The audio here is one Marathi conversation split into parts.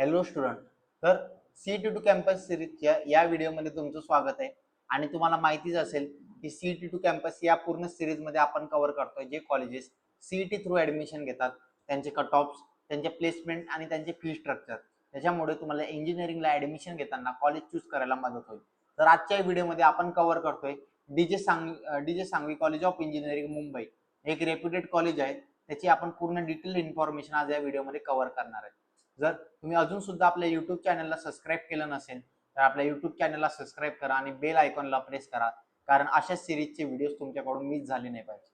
Hello student. तर CET2 कॅम्पस सिरीजच्या या व्हिडिओमध्ये तुमचं स्वागत आहे. आणि तुम्हाला माहितीच असेल की CET2 कॅम्पस या पूर्ण सिरीजमध्ये आपण कव्हर करतोय जे कॉलेजेस CET थ्रू ॲडमिशन घेतात, त्यांचे कट ऑफ्स, त्यांचे प्लेसमेंट आणि त्यांचे फी स्ट्रक्चर. त्याच्यामुळे तुम्हाला इंजिनिअरिंगला ॲडमिशन घेताना कॉलेज चूज करायला मदत होईल. तर आजच्या व्हिडिओमध्ये आपण कव्हर करतोय D J Sangvi college of engineering Mumbai. एक रेप्युटेड कॉलेज आहे, त्याची आपण पूर्ण डिटेल इन्फॉर्मेशन आज या व्हिडिओमध्ये कव्हर करणार आहे. जर तुम्ही अजून सुद्धा आपल्या युट्यूब चॅनलला सबस्क्राईब केलं नसेल तर आपल्या युट्यूब चॅनलला सबस्क्राईब करा आणि बेल आयकॉनला प्रेस करा, कारण अशा सिरीजचे व्हिडिओ तुमच्याकडून मिस झाले नाही पाहिजे.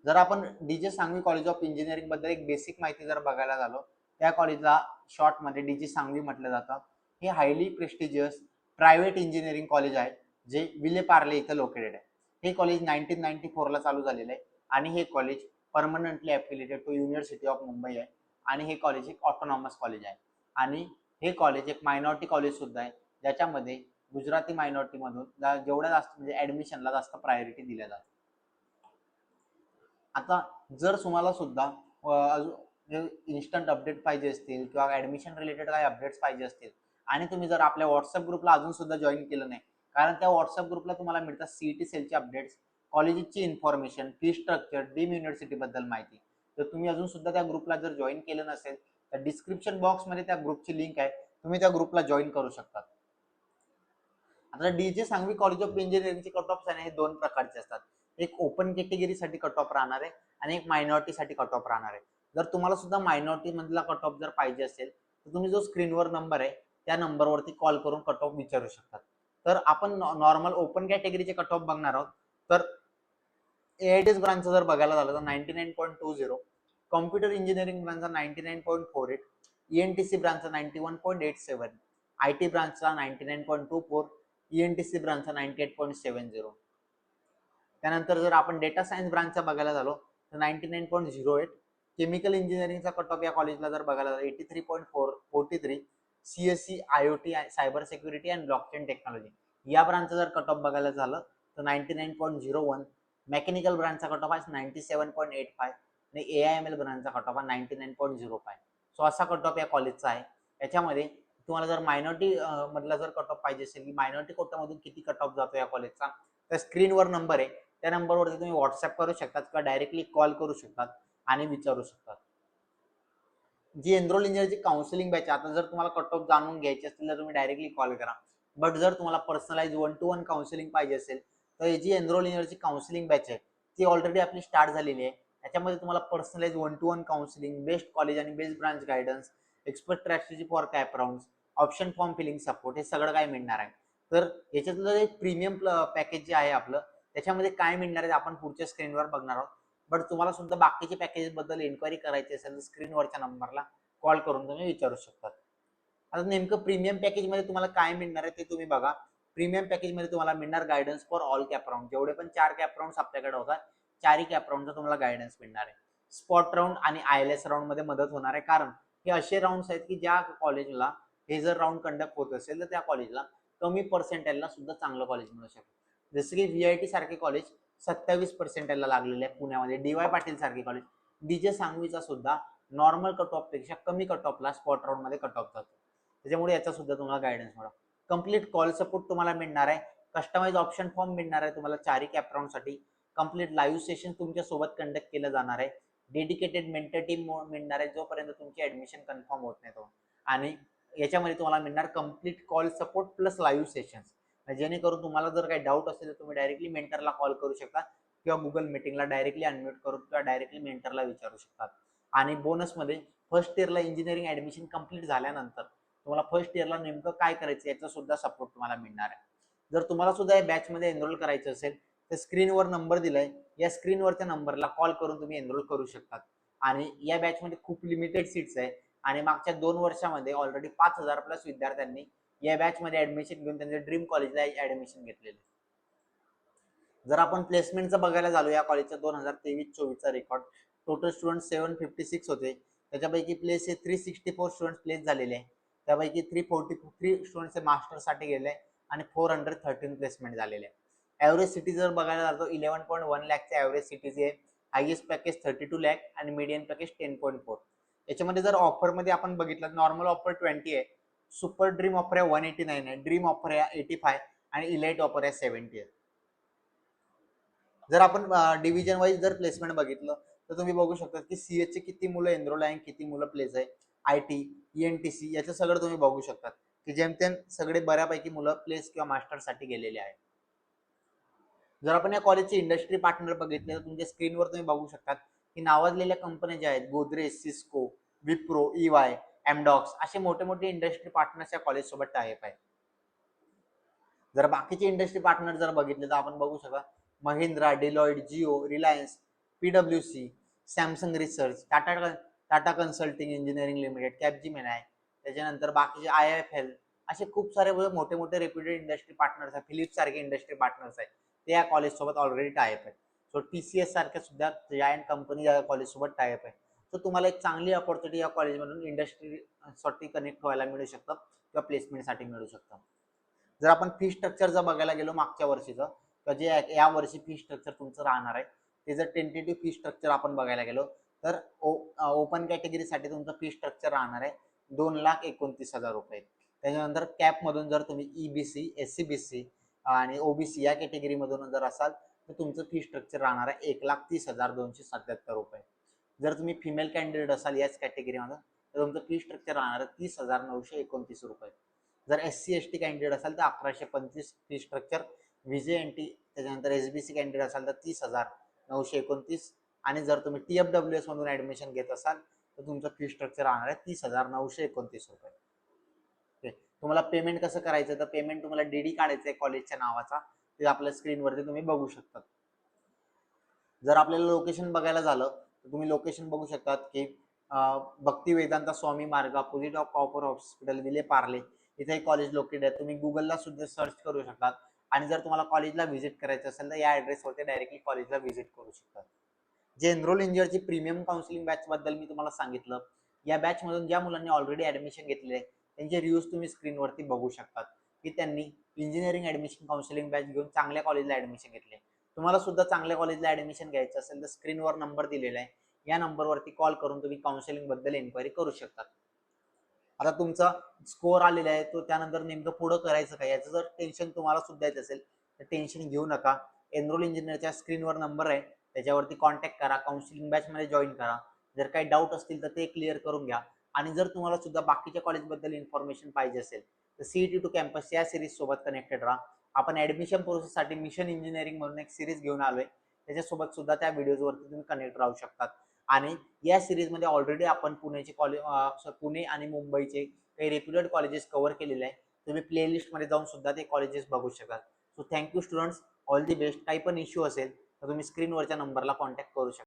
जर आपण DJ Sanghvi college of engineering बद्दल एक बेसिक माहिती जर बघायला झालो, त्या कॉलेजला शॉर्टमध्ये डीजे सांगवी म्हटलं जातं. हे highly prestigious private engineering college आहे, जे विले पार्ले इथं लोकेटेड आहे. हे कॉलेज 1994ला चालू झालेलं आहे आणि हे college permanently affiliated to university of Mumbai आहे. आणि हे कॉलेज एक ऑटोनॉमस कॉलेज आहे आणि हे कॉलेज एक मायनॉरिटी कॉलेज सुद्धा आहे, ज्याच्यामध्ये गुजराती मायनॉरिटीमधून जेवढ्या जास्त म्हणजे ॲडमिशनला जास्त प्रायोरिटी दिल्या जाते. आता जर तुम्हाला सुद्धा इन्स्टंट अपडेट पाहिजे असतील किंवा ॲडमिशन रिलेटेड काही अपडेट्स पाहिजे असतील आणि तुम्ही जर आपल्या व्हॉट्सअप ग्रुपला अजून सुद्धा जॉईन केलं नाही, कारण त्या व्हॉट्सअप ग्रुपला तुम्हाला मिळतात CET सेलचे अपडेट्स, कॉलेजची इन्फॉर्मेशन, फी स्ट्रक्चर, डीम युनिव्हर्सिटीबद्दल माहिती. तर तुम्ही अजून सुद्धा त्या ग्रुपला जर जॉईन केलं नसेल तर डिस्क्रिप्शन बॉक्समध्ये त्या ग्रुपची लिंक आहे, तुम्ही त्या ग्रुपला जॉईन करू शकता. आता डीजे सांगवी कॉलेज ऑफ इंजिनिअरिंगचे कट ऑफ हे दोन प्रकारचे असतात. एक ओपन कॅटेगरीसाठी कट ऑफ राहणार आहे आणि एक मायनॉरिटीसाठी कट ऑफ राहणार आहे. जर तुम्हाला सुद्धा मायनॉरिटी मधला कट ऑफ जर पाहिजे असेल तर तुम्ही जो स्क्रीनवर नंबर आहे त्या नंबरवरती कॉल करून कट ऑफ विचारू शकतात. तर आपण नॉर्मल ओपन कॅटेगरीचे कट ऑफ बघणार आहोत. तर AITS ब्रांचचं जर बघायला झालं तर 99.20, कॉम्प्युटर इंजिनिअरिंग ब्रांचचा 99.48, ENTC ब्रांचचा 91.87, IT ब्रांचचा 99.24, ENTC ब्रांचचा 98.70. त्यानंतर जर आपण डेटा सायन्स ब्रांचचा बघायला झालो तर 99.08, केमिकल इंजिनिअरिंगचा कट ऑफ या कॉलेजला जर बघायला झाला 83.43, CSE IoT cyber security and blockchain technology या ब्रांचचा जर कट ऑफ बघायला झालं तर 99.01, मेकॅनिकल ब्रांचचा कट ऑफ आहे 97.85 आणि AIML ब्रांचचा कट ऑफ आहे 99.05. सो असा कट ऑफ या कॉलेजचा आहे. याच्यामध्ये तुम्हाला जर मायनॉरिटी मधला जर कट ऑफ पाहिजे असेल की मायनॉरिटी कोट्यामधून किती कट ऑफ जातो या कॉलेजचा, तर स्क्रीनवर नंबर आहे त्या नंबरवरती तुम्ही व्हॉट्सअप करू शकतात किंवा डायरेक्टली कॉल करू शकतात आणि विचारू शकतात. जी एनरोल इंजिनिअरची काउन्सिलिंग बॅच, आता जर तुम्हाला कट ऑफ जाणून घ्यायची असतील तर तुम्ही डायरेक्टली कॉल करा. बट जर तुम्हाला पर्सनलाइज 1-to-1 काउन्सिलिंग पाहिजे असेल तर जी एनरोल इंजिनिअरची काउन्सिलिंग बॅच आहे ती ऑलरेडी आपली स्टार्ट झालेली आहे. त्याच्यामध्ये तुम्हाला personalise 1-to-1 counselling, best college आणि best branch guidance, expert strategy for CAP rounds, option form filling support हे सगळं काय मिळणार आहे. तर याच्यातलं एक प्रीमियम पॅकेज जे आहे आपलं त्याच्यामध्ये काय मिळणार आहे आपण पुढच्या स्क्रीनवर बघणार आहोत. बट तुम्हाला सुद्धा बाकीचे पॅकेज बद्दल इन्क्वायरी करायची असेल तर स्क्रीनवरच्या नंबरला कॉल करून तुम्ही विचारू शकता. आता नेमकं प्रीमियम पॅकेज मध्ये तुम्हाला काय मिळणार आहे ते तुम्ही बघा. प्रीमियम पॅकेज मध्ये तुम्हाला मिळणार guidance for all cap round, जेवढे पण 4 कॅप राउंड आपल्याकडे होतात 4ही कॅप राउंडचा तुम्हाला गायडन्स मिळणार आहे. स्पॉट राउंड आणि ILS राउंड मध्ये मदत होणार आहे, कारण हे असे राउंड्स आहेत की ज्या कॉलेजला हे जर राउंड कंडक्ट होत असेल तर त्या कॉलेजला कमी पर्सेंटेजला सुद्धा चांगलं कॉलेज मिळू शकतं. जसं की VIT सारखे कॉलेज 27% लागलेले आहे पुण्यामध्ये, DY पाटील सारखे कॉलेज, डीजे सांगवीचा सुद्धा नॉर्मल कट ऑफ पेक्षा कमी कट ऑफला स्पॉट राउंड मध्ये कट ऑफ जातो. त्याच्यामुळे याचा सुद्धा तुम्हाला गायडन्स मिळा. कंप्लीट कॉल सपोर्ट तुम्हाला मिळणार आहे, कस्टमाइज ऑप्शन फॉर्म मिळणार आहे तुम्हाला 4ही कॅप राउंड साठी, कंप्लीट लाईव्ह सेशन तुमच्या सोबत कंडक्ट केलं जाणार आहे, डेडिकेटेड मेंटर टीम मिळणार आहे जोपर्यंत तुमची ऍडमिशन कन्फर्म होत नाही तो, आणि याच्यामध्ये तुम्हाला मिळणार complete call support plus live sessions, जेणेकरून तुम्हाला जर काही डाऊट असेल तर तुम्ही डायरेक्टली मेंटरला कॉल करू शकता किंवा गुगल मीटिंगला डायरेक्टली अनम्यूट करून किंवा डायरेक्टली मेंटरला विचारू शकतात. आणि बोनसमध्ये फर्स्ट इयरला इंजिनिअरिंग ऍडमिशन कंप्लीट झाल्यानंतर तुम्हाला फर्स्ट इयरला नेमकं काय करायचं याचा सुद्धा सपोर्ट तुम्हाला मिळणार आहे. जर तुम्हाला सुद्धा या बॅचमध्ये एनरोल करायचं असेल तर स्क्रीनवर नंबर दिलाय, या स्क्रीनवरच्या नंबरला कॉल करून तुम्ही एनरोल करू शकतात. आणि या बॅचमध्ये खूप लिमिटेड सीट्स आहे आणि मागच्या 2 वर्षामध्ये ऑलरेडी 5000 प्लस विद्यार्थ्यांनी या बॅचमध्ये ऍडमिशन घेऊन त्यांच्या ड्रीम कॉलेजला ऍडमिशन घेतलेले. जर आपण प्लेसमेंटचं बघायला झालो या कॉलेजचा 2023-24चा रेकॉर्ड, टोटल स्टुडंट 756 होते, त्याच्यापैकी प्लेस हे 364 स्टुडंट प्लेस झालेले आहे, त्यापैकी 343 स्टुडंट्स मास्टरसाठी गेले आणि 413 प्लेसमेंट झालेले आहे. ॲव्हरेज सिटी जर बघायला जातो 11.1 लाखचे ॲव्हरेज सिटीज आहे, हायेस्ट पॅकेज 32 लाख आणि मीडियन पॅकेज 10.4. याच्यामध्ये जर ऑफर मध्ये आपण बघितलं नॉर्मल ऑफर 20 आहे, सुपर ड्रीम ऑफर आहे 189 आहे, ड्रीम ऑफर आहे 85 आणि इलाइट ऑफर आहे 70 आहे. जर आपण डिव्हिजन वाईज जर प्लेसमेंट बघितलं तर तुम्ही बघू शकता की सीएच चे किती मुलं एनरोल आहे, किती मुलं प्लेस आहे, आयटी, ईएनटीसी याचं सगळं तुम्ही बघू शकता की जेमतेम सगळे बऱ्यापैकी मुलं प्लेस किंवा मास्टर साठी गेलेले आहेत. जर आपण या कॉलेजचे इंडस्ट्री पार्टनर बघितले तर तुमच्या स्क्रीनवर तुम्ही बघू शकता की नावाजलेल्या कंपन्या ज्या आहेत गोदरेज, सिस्को, विप्रो, ईवाय, एमडॉक्स असे मोठे मोठे इंडस्ट्री पार्टनर्स या कॉलेज सोबत टायप आहे. जर बाकीचे इंडस्ट्री पार्टनर जर बघितले तर आपण बघू शकता महिंद्रा, डिलॉइट, जिओ, रिलायन्स, पीडब्ल्यूसी, Samsung research, Tata consulting engineering limited, Capgemini, त्याच्यानंतर बाकीचे IIFL असे खूप सारे मोठे मोठे रेप्युटेड इंडस्ट्री पार्टनर्स आहेत, फिलिप्स सारखे इंडस्ट्री पार्टनर्स आहेत, ते या कॉलेज सोबत ऑलरेडी टायप आहेत. सो TCS सारख्या सुद्धा जायंट कंपनी या कॉलेज सोबत टायप आहे. सो तुम्हाला एक चांगली अपॉर्च्युनिटी या कॉलेजमधून इंडस्ट्री साठी कनेक्ट व्हायला मिळू शकतं किंवा प्लेसमेंटसाठी मिळू शकतं. जर आपण फी स्ट्रक्चर जर बघायला गेलो मागच्या वर्षीचं तर जे या वर्षी फी स्ट्रक्चर तुमचं राहणार आहे ते जर टेंटेटिव्ह फी स्ट्रक्चर आपण बघायला गेलो तर ओपन कॅटेगरीसाठी तुमचं फी स्ट्रक्चर राहणार आहे 2,29,000 रुपये. त्याच्यानंतर कॅप मधून जर तुम्ही EBC, SCBC आणि OBC या कॅटेगरीमधून जर असाल तर तुमचं फी स्ट्रक्चर राहणार आहे 1,30,277 रुपये. जर तुम्ही फिमेल कॅन्डिडेट असाल याच कॅटेगरीमध्ये तर तुमचं फी स्ट्रक्चर राहणार आहे 30,929 रुपये. जर SC ST कॅन्डिडेट असाल तर 1,125 फी स्ट्रक्चर, VJNT त्याच्यानंतर SBC कॅन्डिडेट असाल तर 30,929 आणि जर तुम्ही TFWS मधून ऍडमिशन घेत असाल तर तुमचं फी स्ट्रक्चर राहणार आहे 30,929 रुपये. तुम्हाला पेमेंट कसं करायचं तर पेमेंट तुम्हाला DD काढायचं आहे कॉलेजच्या नावाचा, ते आपल्या स्क्रीनवरती तुम्ही बघू शकता. जर आपल्याला लोकेशन बघायला झालं तर तुम्ही लोकेशन बघू शकतात की भक्ती वेदांता स्वामी मार्ग opposite of copper hospital Vile Parle इथे कॉलेज लोकेटेड आहे. तुम्ही गुगलला सुद्धा सर्च करू शकतात आणि जर तुम्हाला कॉलेजला व्हिजिट करायचं असेल तर या ऍड्रेसवरती डायरेक्टली कॉलेजला व्हिजिट करू शकतात. जे एनरोल इंजिनिअरची प्रीमियम काउन्सिलिंग बॅच बद्दल मी तुम्हाला सांगितलं, या बॅच मधून ज्या मुलांनी ऑलरेडी ऍडमिशन घेतलेले आहे त्यांचे रिव्ह्यूज तुम्ही स्क्रीनवरती बघू शकतात की त्यांनी इंजिनिअरिंग ऍडमिशन काउन्सिलिंग बॅच घेऊन चांगल्या कॉलेजला ऍडमिशन घेतले. तुम्हाला सुद्धा चांगल्या कॉलेजला ऍडमिशन घ्यायचं असेल तर स्क्रीनवर नंबर दिलेला आहे, या नंबरवरती कॉल करून तुम्ही काउन्सिलिंग बद्दल एन्क्वायरी करू शकता. आता तुमचा स्कोअर आलेला आहे तो त्यानंतर नेमकं पुढं करायचं काय याचं जर टेन्शन तुम्हाला सुद्धा येत असेल तर टेन्शन घेऊ नका. एनरोल इंजिनिअरच्या स्क्रीनवर नंबर आहे त्याच्यावरती कॉन्टॅक्ट करा, काउन्सिलिंग बॅच मध्ये जॉईन करा. जर काही डाऊट असतील तर ते क्लिअर करून घ्या. आणि जर तुम्हाला सुद्धा बाकीच्या कॉलेजबद्दल इन्फॉर्मेशन पाहिजे असेल तर CET टू कॅम्पस या सिरीज सोबत कनेक्टेड राहा. आपण ऍडमिशन प्रोसेससाठी मिशन इंजिनिअरिंग म्हणून एक सिरीज घेऊन आलोय, त्याच्यासोबत सुद्धा त्या व्हिडिओजवरती तुम्ही कनेक्ट राहू शकतात. आणि या सिरीजमध्ये ऑलरेडी आपण पुण्याचे कॉलेज, पुणे आणि मुंबईचे काही रेप्युटेड कॉलेजेस कव्हर केलेले आहे. तुम्ही प्लेलिस्टमध्ये जाऊन सुद्धा ते कॉलेजेस बघू शकाल. So thank you students, all the best. काही पण इश्यू असेल तर तुम्ही स्क्रीनवरच्या नंबरला कॉन्टॅक्ट करू शकता.